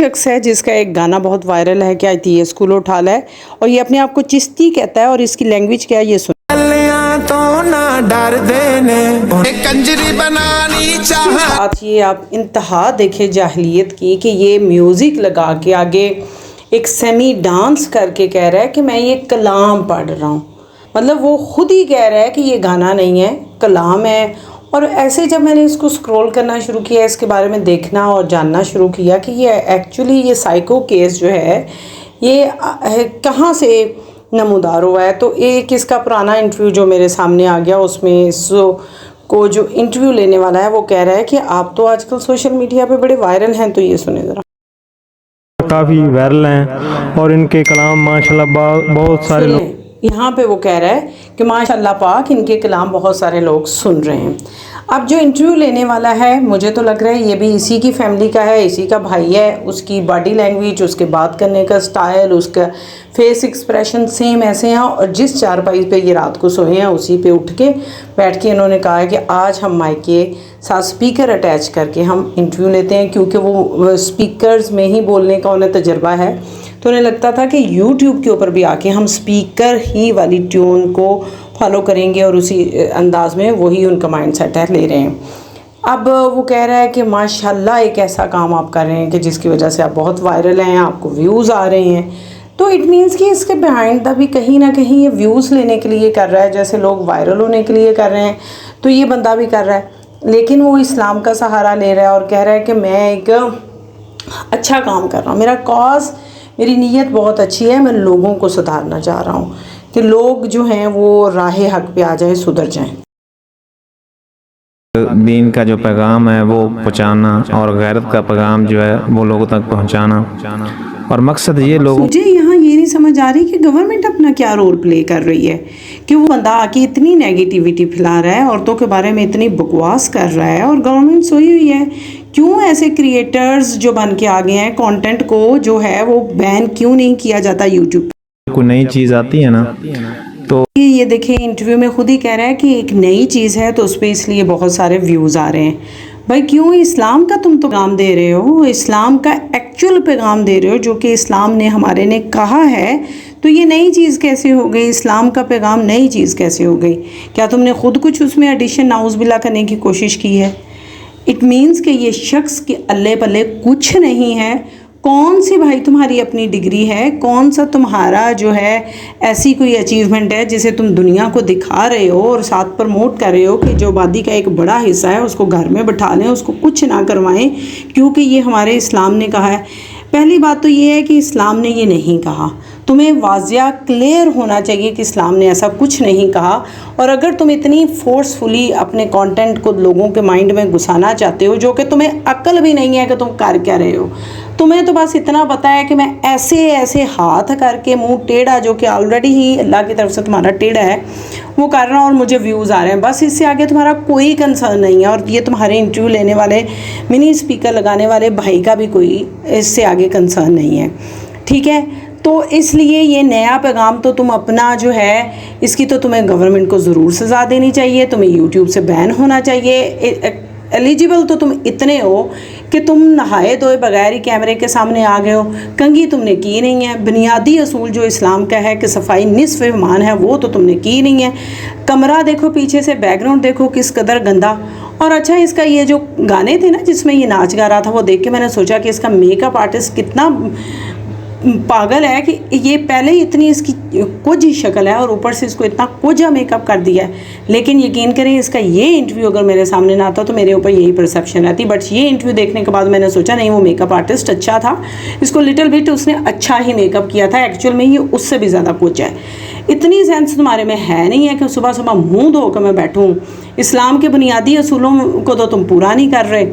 شخص ہے جس کا ایک گانا بہت وائرل ہے کہ آتی ہے اسکول اٹھا ہے، اور یہ اپنے آپ کو چشتی کہتا ہے، اور اس کی لینگویج کیا ہے یہ سن۔ آج یہ آپ انتہا دیکھیں جاہلیت کی کہ یہ میوزک لگا کے آگے ایک سیمی ڈانس کر کے کہہ رہا ہے کہ میں یہ کلام پڑھ رہا ہوں۔ مطلب وہ خود ہی کہہ رہا ہے کہ یہ گانا نہیں ہے، کلام ہے۔ اور ایسے جب میں نے اس کو سکرول کرنا شروع کیا، اس کے بارے میں دیکھنا اور جاننا شروع کیا کہ یہ ایکچولی یہ سائیکو کیس جو ہے یہ کہاں سے نمودار ہوا ہے، تو ایک اس کا پرانا انٹرویو جو میرے سامنے آ گیا، اس میں اس کو جو انٹرویو لینے والا ہے وہ کہہ رہا ہے کہ آپ تو آج کل سوشل میڈیا پہ بڑے وائرل ہیں، تو یہ سنیں ذرا۔ کافی وائرل ہیں اور ان کے کلام ماشاءاللہ بہت سارے لوگ، یہاں پہ وہ کہہ رہا ہے کہ ماشاءاللہ پاک ان کے کلام بہت سارے لوگ سن رہے ہیں۔ اب جو انٹرویو لینے والا ہے مجھے تو لگ رہا ہے یہ بھی اسی کی فیملی کا ہے، اسی کا بھائی ہے۔ اس کی باڈی لینگویج، اس کے بات کرنے کا سٹائل، اس کا فیس ایکسپریشن سیم ایسے ہیں، اور جس چارپائی پہ یہ رات کو سوئے ہیں اسی پہ اٹھ کے بیٹھ کے انہوں نے کہا ہے کہ آج ہم مائک کے ساتھ سپیکر اٹیچ کر کے ہم انٹرویو لیتے ہیں، کیونکہ وہ سپیکرز میں ہی بولنے کا انہیں تجربہ ہے، تو انہیں لگتا تھا کہ یوٹیوب کے اوپر بھی آ کے ہم سپیکر ہی والی ٹیون کو فالو کریں گے، اور اسی انداز میں وہی ان کا مائنڈ سیٹ ہے، لے رہے ہیں۔ اب وہ کہہ رہا ہے کہ ماشاءاللہ ایک ایسا کام آپ کر رہے ہیں کہ جس کی وجہ سے آپ بہت وائرل ہیں، آپ کو ویوز آ رہے ہیں، تو اٹ مینس کہ اس کے بیہائنڈ دا بھی کہیں نہ کہیں یہ ویوز لینے کے لیے کر رہا ہے، جیسے لوگ وائرل ہونے کے لیے کر رہے ہیں تو یہ بندہ بھی کر رہا ہے، لیکن وہ اسلام کا سہارا لے رہا ہے اور کہہ رہا ہے کہ میں ایک اچھا کام کر رہا ہوں، میرا کاز، میری نیت بہت اچھی ہے، میں لوگوں کو سدھارنا چاہ رہا ہوں کہ لوگ جو ہیں وہ راہ حق پہ آ جائیں، سدھر جائیں۔ دین کا جو پیغام ہے وہ پہنچانا اور غیرت کا پیغام جو ہے وہ لوگوں تک پہنچانا، اور مقصد یہ لوگوں، مجھے یہاں یہ نہیں سمجھ آ رہی کہ گورنمنٹ اپنا کیا رول پلے کر رہی ہے کہ وہ بندہ آ کے اتنی نیگیٹیوٹی پھیلا رہا ہے، عورتوں کے بارے میں اتنی بکواس کر رہا ہے، اور گورنمنٹ سوئی ہوئی ہے۔ کیوں ایسے کریٹرز جو بن کے آگے ہیں کانٹینٹ کو جو ہے وہ بین کیوں نہیں کیا جاتا یوٹیوب پہ؟ کوئی نئی چیز آتی ہے نا تو یہ دیکھیں انٹرویو میں خود ہی کہہ رہا ہے کہ ایک نئی چیز ہے تو اس پہ اس لیے بہت سارے ویوز آ رہے ہیں۔ بھائی کیوں؟ اسلام کا تم تو پیغام دے رہے ہو، اسلام کا ایکچول پیغام دے رہے ہو جو کہ اسلام نے ہمارے نے کہا ہے، تو یہ نئی چیز کیسے ہو گئی؟ اسلام کا پیغام نئی چیز کیسے ہو گئی؟ کیا تم نے خود کچھ اس میں ایڈیشن نعوذ باللہ کرنے کی کوشش کی ہے؟ اٹ مینس کہ یہ شخص کے اللہ پلے کچھ نہیں ہے۔ کون سی بھائی تمہاری اپنی ڈگری ہے؟ کون سا تمہارا جو ہے ایسی کوئی اچیومنٹ ہے جسے تم دنیا کو دکھا رہے ہو اور ساتھ پروموٹ کر رہے ہو کہ جو آبادی کا ایک بڑا حصہ ہے اس کو گھر میں بٹھا لیں، اس کو کچھ نہ کروائیں کیونکہ یہ ہمارے اسلام نے کہا ہے؟ پہلی بات تو یہ ہے کہ اسلام نے یہ نہیں کہا، تمہیں واضح کلیئر ہونا چاہیے کہ اسلام نے ایسا کچھ نہیں کہا۔ اور اگر تم اتنی فورسفلی اپنے کانٹینٹ کو لوگوں کے مائنڈ میں گھسانا چاہتے ہو، جو کہ تمہیں عقل بھی نہیں ہے کہ تم کر کیا رہے ہو، تمہیں تو بس اتنا پتہ ہے کہ میں ایسے ایسے ہاتھ کر کے منہ ٹیڑھا، جو کہ آلریڈی ہی اللہ کی طرف سے تمہارا ٹیڑھا ہے، وہ کر رہا ہوں اور مجھے ویوز آ رہے ہیں، بس اس سے آگے تمہارا کوئی کنسرن نہیں ہے۔ اور یہ تمہارے انٹرویو لینے والے منی اسپیکر لگانے والے بھائی کا بھی کوئی اس سے آگے کنسرن نہیں ہے، ٹھیک ہے؟ تو اس لیے یہ نیا پیغام تو تم اپنا جو ہے اس کی تو تمہیں گورنمنٹ کو ضرور سزا دینی چاہیے، تمہیں یوٹیوب سے بین ہونا چاہیے۔ ایلیجیبل تو تم اتنے ہو کہ تم نہائے دھوئے بغیر ہی کیمرے کے سامنے آ گئے ہو، کنگھی تم نے کی نہیں ہے، بنیادی اصول جو اسلام کا ہے کہ صفائی نصف ایمان ہے وہ تو تم نے کی نہیں ہے، کمرہ دیکھو پیچھے سے، بیک گراؤنڈ دیکھو کس قدر گندا۔ اور اچھا اس کا یہ جو گانے تھے نا جس میں یہ ناچ گا رہا تھا، وہ دیکھ کے میں نے سوچا کہ اس کا میک اپ آرٹسٹ کتنا پاگل ہے کہ یہ پہلے ہی اتنی اس کی کچھ ہی شکل ہے اور اوپر سے اس کو اتنا کچھ میک اپ کر دیا ہے۔ لیکن یقین کریں اس کا یہ انٹرویو اگر میرے سامنے نہ آتا تو میرے اوپر یہی پرسیپشن رہتی، بٹ یہ انٹرویو دیکھنے کے بعد میں نے سوچا نہیں، وہ میک اپ آرٹسٹ اچھا تھا، اس کو لٹل بٹ اس نے اچھا ہی میک اپ کیا تھا، ایکچوئل میں یہ اس سے بھی زیادہ کچھ ہے۔ اتنی سینس تمہارے میں ہے نہیں ہے کہ صبح صبح منہ دھو کے میں بیٹھوں، اسلام کے بنیادی اصولوں کو تو تم پورا نہیں کر رہے،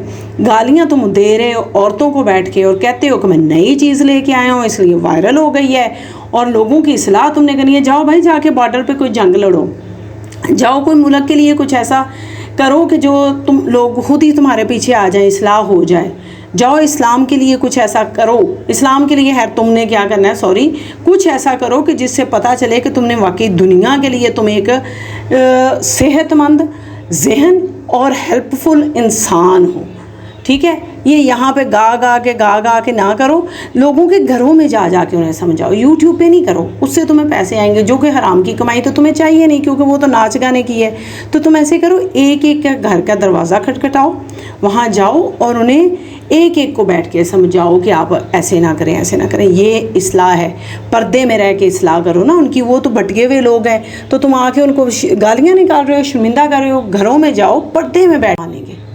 گالیاں تم دے رہے ہو عورتوں کو بیٹھ کے اور کہتے ہو کہ میں نئی چیز لے کے آیا ہوں اس لیے وائرل ہو گئی ہے، اور لوگوں کی اصلاح تم نے کرنی ہے۔ جاؤ بھائی، جا کے بارڈر پہ کوئی جنگ لڑو، جاؤ کوئی ملک کے لیے کچھ ایسا کرو کہ جو تم لوگ خود ہی تمہارے پیچھے آ جائیں، اصلاح ہو جائے۔ جاؤ اسلام کے لیے کچھ ایسا کرو، اسلام کے لیے تم نے کیا کرنا ہے، کچھ ایسا کرو کہ جس سے پتہ چلے کہ تم نے واقعی دنیا کے لیے تم ایک صحت مند ذہن اور ہیلپ فل انسان ہو، ٹھیک ہے؟ یہ یہاں پہ گا کے نہ کرو، لوگوں کے گھروں میں جا کے انہیں سمجھاؤ، یوٹیوب پہ نہیں کرو، اس سے تمہیں پیسے آئیں گے جو کہ حرام کی کمائی تو تمہیں چاہیے نہیں، کیونکہ وہ تو ناچ گانے کی ہے۔ تو تم ایسے کرو، ایک ایک کا گھر کا دروازہ کھٹکھٹاؤ، وہاں جاؤ اور انہیں ایک ایک کو بیٹھ کے سمجھاؤ کہ آپ ایسے نہ کریں، ایسے نہ کریں، یہ اصلاح ہے۔ پردے میں رہ کے اصلاح کرو نا ان کی، وہ تو بھٹکے ہوئے لوگ ہیں، تو تم آ کے ان کو گالیاں نکال رہے ہو، شرمندہ کر رہے ہو، گھروں میں جاؤ، پردے میں بیٹھانے گے۔